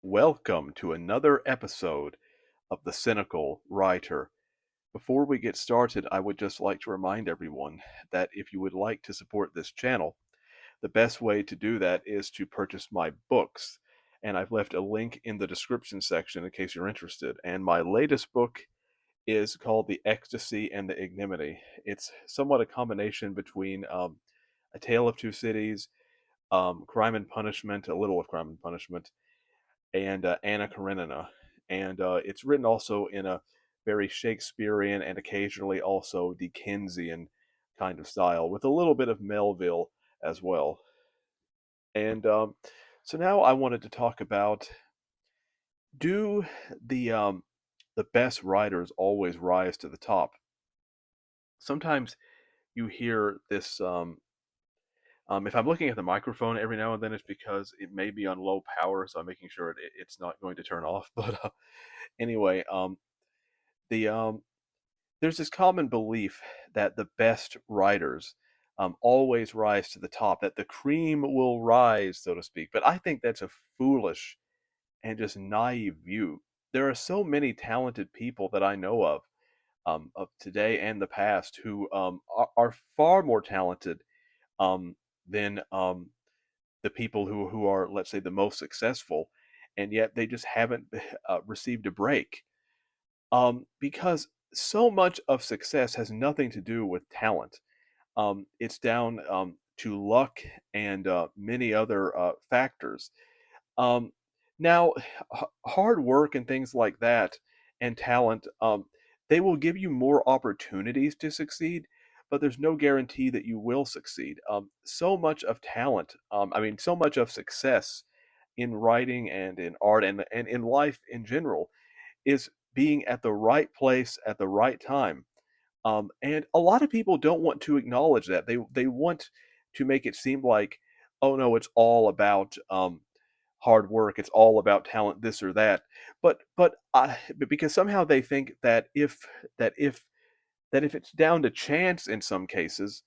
Welcome to another episode of The Cynical Writer. Before we get started, I would just like to remind everyone that if you would like to support this channel, the best way to do that is to purchase my books. And I've left a link in the description section in case you're interested. And my latest book is called The Ecstasy and the Ignominy. It's somewhat a combination between A Tale of Two Cities, Crime and Punishment, a little of Crime and Punishment, and Anna Karenina. And it's written also in a very Shakespearean and occasionally also Dickensian kind of style, with a little bit of Melville as well. And so now I wanted to talk about, do the best writers always rise to the top? Sometimes you hear this. If I'm looking at the microphone every now and then, it's because it may be on low power, so I'm making sure it's not going to turn off. But anyway, the there's this common belief that the best writers always rise to the top, that the cream will rise, so to speak. But I think that's a foolish and just naive view. There are so many talented people that I know of today and the past, who are far more talented um, than the people who are, let's say, the most successful, and yet they just haven't received a break. Because so much of success has nothing to do with talent. It's down to luck and many other factors. Um, Now, hard work and things like that, and talent, they will give you more opportunities to succeed, but there's no guarantee that you will succeed. So much of talent, so much of success in writing and in art and in life in general, is being at the right place at the right time. And a lot of people don't want to acknowledge that. They want to make it seem like, oh no, it's all about hard work. It's all about talent, this or that. But because somehow they think that that if if it's down to chance in some cases,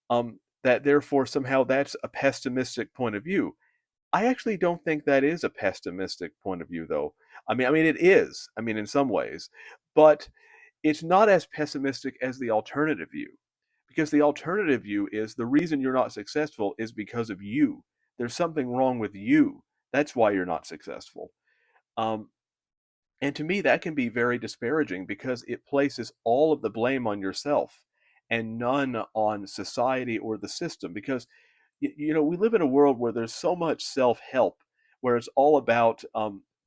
that therefore somehow that's a pessimistic point of view. I actually don't think that is a pessimistic point of view, though. I mean, it is. I mean, in some ways, but it's not as pessimistic as the alternative view, because the alternative view is the reason you're not successful is because of you. There's something wrong with you. That's why you're not successful. Um, and to me, that can be very disparaging because it places all of the blame on yourself and none on society or the system. Because we live in a world where there's so much self-help, where it's all about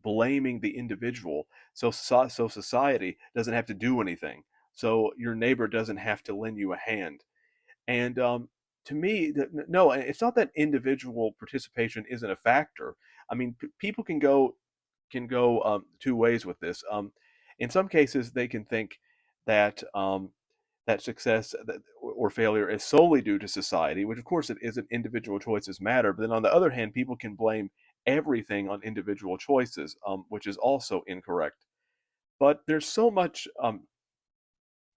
blaming the individual. So society doesn't have to do anything. So your neighbor doesn't have to lend you a hand. And to me, no, it's not that individual participation isn't a factor. I mean, people can go two ways with this. In some cases, they can think that that success or failure is solely due to society, which of course it isn't. Individual choices matter. But then on the other hand, people can blame everything on individual choices, which is also incorrect. But there's so much,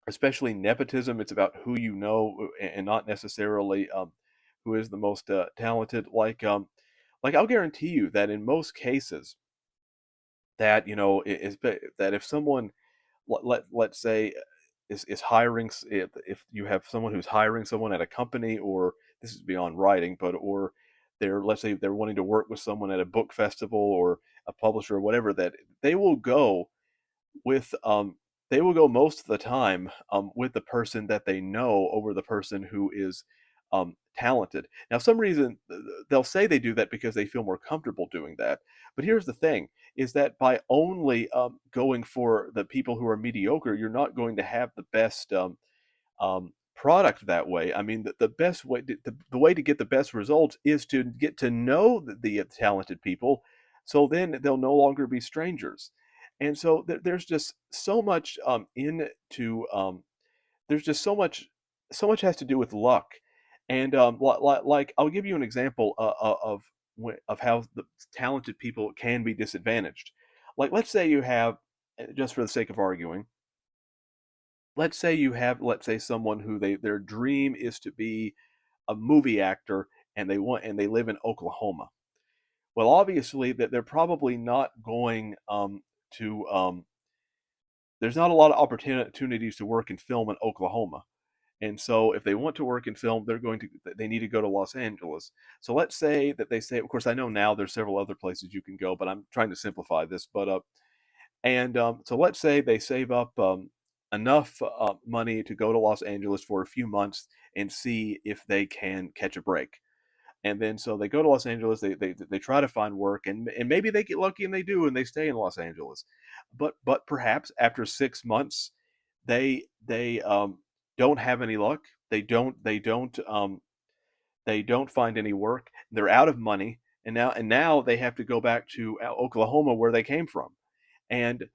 especially nepotism. It's about who you know and not necessarily who is the most talented. Like I'll guarantee you that in most cases, that is that if someone, let's say, is hiring, if you have someone who's hiring someone at a company, or this is beyond writing, but or they're, let's say, they're wanting to work with someone at a book festival or a publisher or whatever, that they will go with they will go most of the time with the person that they know over the person who is talented. Now, some reason they'll say they do that because they feel more comfortable doing that. But here's the thing: is that by only going for the people who are mediocre, you're not going to have the best product that way. I mean, the best way, the way to get the best results is to get to know the talented people, so then they'll no longer be strangers. And so there's just so much into there's just so much has to do with luck. And like I'll give you an example of how the talented people can be disadvantaged. Like, let's say you have, just for the sake of arguing, let's say you have, let's say, someone who their dream is to be a movie actor, and they live in Oklahoma. Well, obviously, that they're probably not going to. There's not a lot of opportunities to work in film in Oklahoma. And so if they want to work in film, they need to go to Los Angeles. So let's say that they say, of course, I know now there's several other places you can go, but I'm trying to simplify this. So let's say they save up enough money to go to Los Angeles for a few months and see if they can catch a break. And then so they go to Los Angeles, they try to find work, and maybe they get lucky and they do, and they stay in Los Angeles. But perhaps after 6 months, they don't have any luck. They don't find any work. They're out of money, and now they have to go back to Oklahoma where they came from. And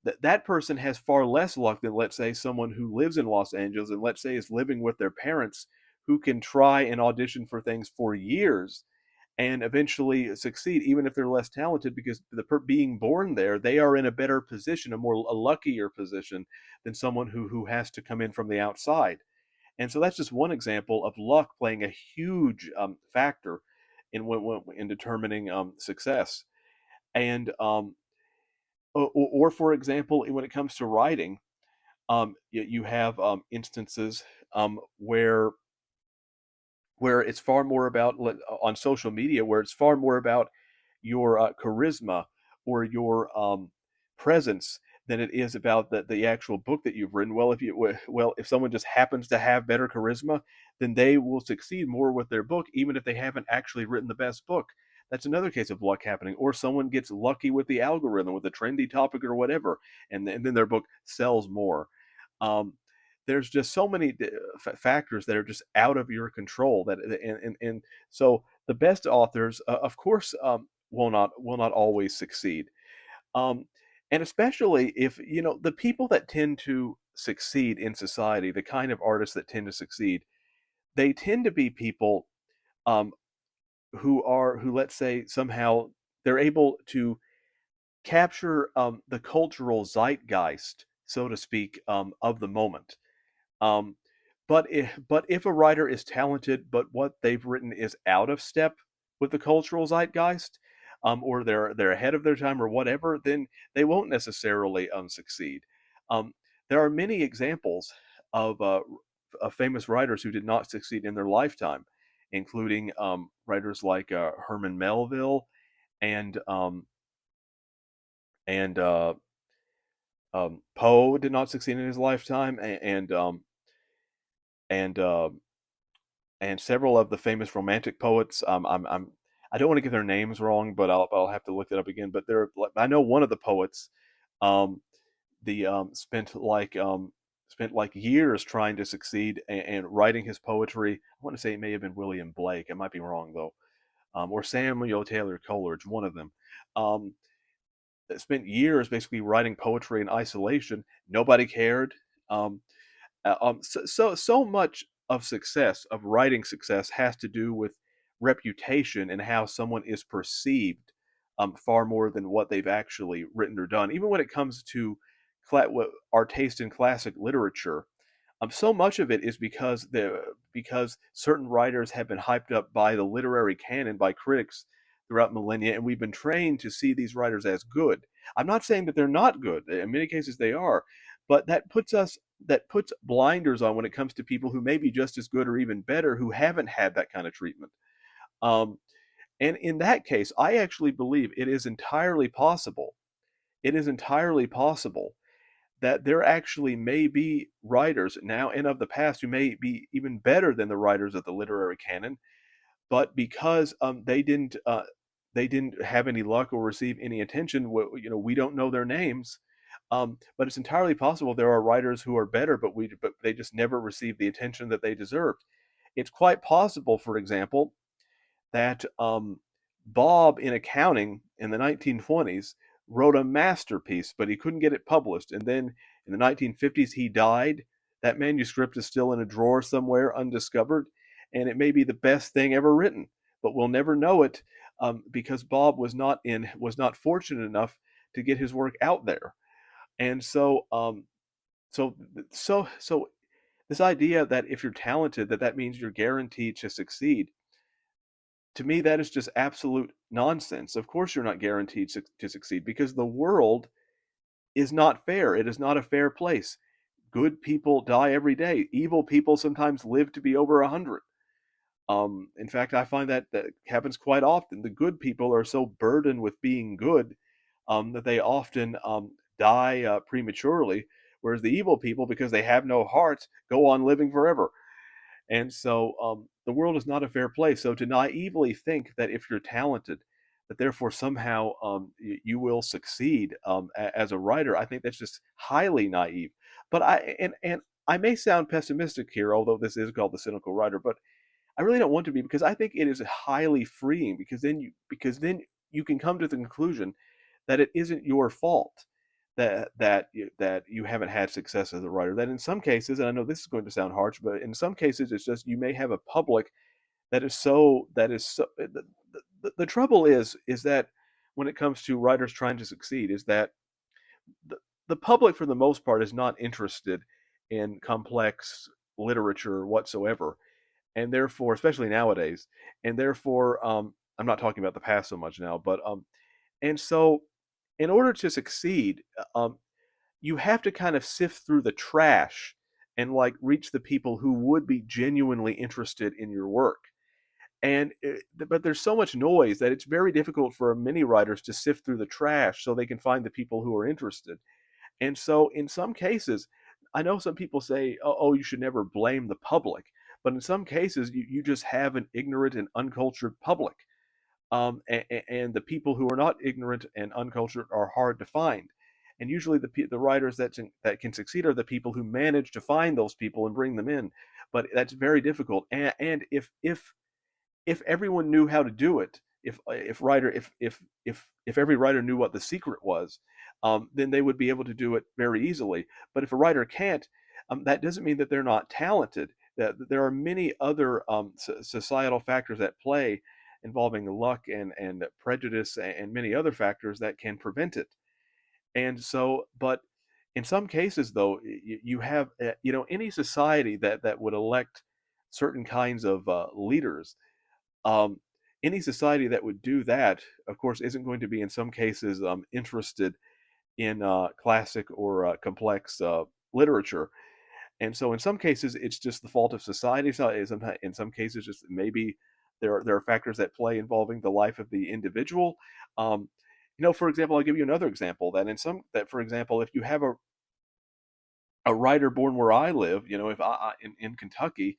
that person has far less luck than, let's say, someone who lives in Los Angeles and, let's say, is living with their parents, who can try and audition for things for years and eventually succeed, even if they're less talented, because being born there, they are in a better position, a luckier position than someone who has to come in from the outside. And so that's just one example of luck playing a huge factor in determining success. And or for example, when it comes to writing, you have instances where it's far more about, on social media, where it's far more about your charisma or your presence than it is about the actual book that you've written. If someone just happens to have better charisma, then they will succeed more with their book, even if they haven't actually written the best book. That's another case of luck happening. Or someone gets lucky with the algorithm, with a trendy topic or whatever, and then their book sells more. Um, there's just so many factors that are just out of your control, and so the best authors, of course, will not always succeed. um, and especially if, the people that tend to succeed in society, the kind of artists that tend to succeed, they tend to be people um, who, let's say, somehow they're able to capture the cultural zeitgeist, so to speak, of the moment. Um, but if a writer is talented, but what they've written is out of step with the cultural zeitgeist, or they're ahead of their time or whatever, then they won't necessarily succeed. Um, there are many examples of famous writers who did not succeed in their lifetime, including writers like Herman Melville and and Poe did not succeed in his lifetime, and and several of the famous romantic poets. I don't want to get their names wrong, but I'll have to look it up again. But I know one of the poets, um, the spent like years trying to succeed and writing his poetry. I want to say it may have been William Blake. I might be wrong though, or Samuel Taylor Coleridge, one of them. Um, that spent years basically writing poetry in isolation. Nobody cared. Um, so much of success, of writing success, has to do with reputation and how someone is perceived, far more than what they've actually written or done. Even when it comes to our taste in classic literature, so much of it is because certain writers have been hyped up by the literary canon, by critics throughout millennia, and we've been trained to see these writers as good. I'm not saying that they're not good. In many cases, they are, but that puts blinders on when it comes to people who may be just as good or even better, who haven't had that kind of treatment. Um, and in that case, I actually believe it is entirely possible. It is entirely possible that there actually may be writers now and of the past who may be even better than the writers of the literary canon, but because they didn't have any luck or receive any attention, we don't know their names. But it's entirely possible there are writers who are better, but they just never received the attention that they deserved. It's quite possible, for example, that Bob in accounting in the 1920s wrote a masterpiece, but he couldn't get it published. And then in the 1950s, he died. That manuscript is still in a drawer somewhere, undiscovered, and it may be the best thing ever written, but we'll never know it, because Bob was not fortunate enough to get his work out there. And so this idea that if you're talented, that means you're guaranteed to succeed, to me, that is just absolute nonsense. Of course, you're not guaranteed to succeed because the world is not fair. It is not a fair place. Good people die every day. Evil people sometimes live to be over 100. In fact, I find that that happens quite often. The good people are so burdened with being good that they often die prematurely, whereas the evil people, because they have no heart, go on living forever. And so the world is not a fair place. So to naively think that if you're talented, that therefore somehow you will succeed as a writer, I think that's just highly naive. But and I may sound pessimistic here, although this is called the cynical writer, but I really don't want to be because I think it is highly freeing because then you can come to the conclusion that it isn't your fault that you haven't had success as a writer. That in some cases, and I know this is going to sound harsh, but in some cases, it's just you may have a public that is so. The trouble is that when it comes to writers trying to succeed, is that the, the public for the most part is not interested in complex literature whatsoever, and therefore, especially nowadays, and therefore, I'm not talking about the past so much now, but and so in order to succeed, you have to kind of sift through the trash and like reach the people who would be genuinely interested in your work. But there's so much noise that it's very difficult for many writers to sift through the trash so they can find the people who are interested. And so in some cases, I know some people say, oh, you should never blame the public. But in some cases, you just have an ignorant and uncultured public. And the people who are not ignorant and uncultured are hard to find. And usually the writers that can succeed are the people who manage to find those people and bring them in. But that's very difficult. And if everyone knew how to do it, if every writer knew what the secret was, then they would be able to do it very easily. But if a writer can't, that doesn't mean that they're not talented. That there are many other societal factors at play involving luck and prejudice and many other factors that can prevent it. And so, but in some cases, though, you have any society that would elect certain kinds of leaders, um, any society that would do that, of course, isn't going to be in some cases interested in classic or complex literature. And so, in some cases, it's just the fault of society. So, in some cases, just maybe there are factors that play involving the life of the individual. Um, for example, I'll give you another example for example, if you have a writer born where I live, if in Kentucky,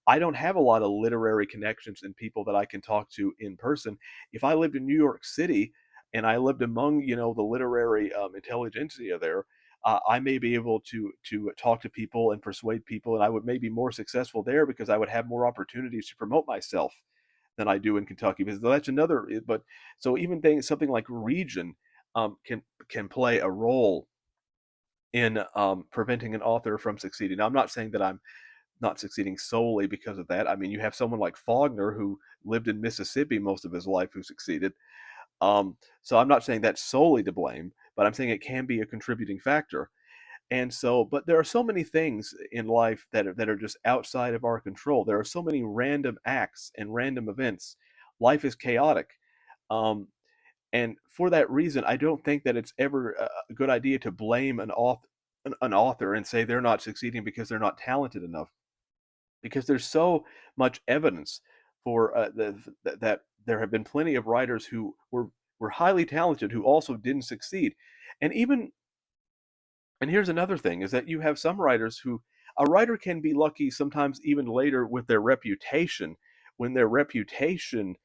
I don't have a lot of literary connections and people that I can talk to in person. If I lived in New York City and I lived among, the literary intelligentsia there, I may be able to talk to people and persuade people, and I would maybe be more successful there because I would have more opportunities to promote myself than I do in Kentucky. Because that's another. But so even things something like region can play a role in preventing an author from succeeding. Now, I'm not saying that I'm not succeeding solely because of that. I mean, you have someone like Faulkner who lived in Mississippi most of his life who succeeded. So I'm not saying that's solely to blame, but I'm saying it can be a contributing factor. And so, but there are so many things in life that are just outside of our control. There are so many random acts and random events. Life is chaotic. Um, and for that reason, I don't think that it's ever a good idea to blame an author and say they're not succeeding because they're not talented enough. Because there's so much evidence for that there have been plenty of writers who were highly talented who also didn't succeed. And even and here's another thing is that you have some writers who a writer can be lucky sometimes even later with their reputation when their reputation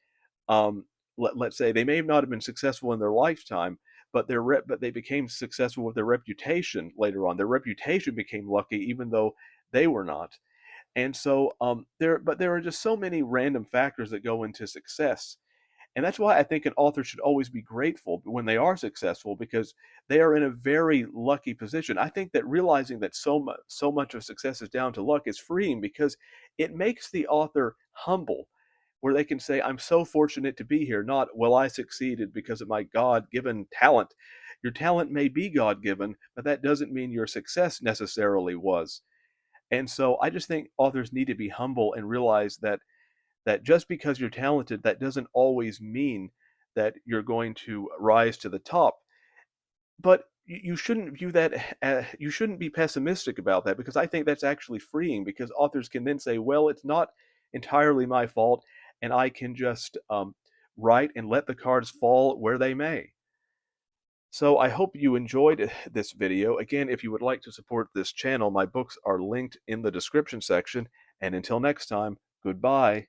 let's say they may not have been successful in their lifetime, but but they became successful with their reputation later on. Their reputation became lucky, even though they were not. And so there are just so many random factors that go into success. And that's why I think an author should always be grateful when they are successful because they are in a very lucky position. I think that realizing that so much of success is down to luck is freeing because it makes the author humble, where they can say, I'm so fortunate to be here, not, well, I succeeded because of my God given talent. Your talent may be God given, but that doesn't mean your success necessarily was. And so I just think authors need to be humble and realize that just because you're talented, that doesn't always mean that you're going to rise to the top. But you shouldn't view that, you shouldn't be pessimistic about that, because I think that's actually freeing, because authors can then say, well, it's not entirely my fault, and I can just write and let the cards fall where they may. So I hope you enjoyed this video. Again, if you would like to support this channel, my books are linked in the description section. And until next time, goodbye.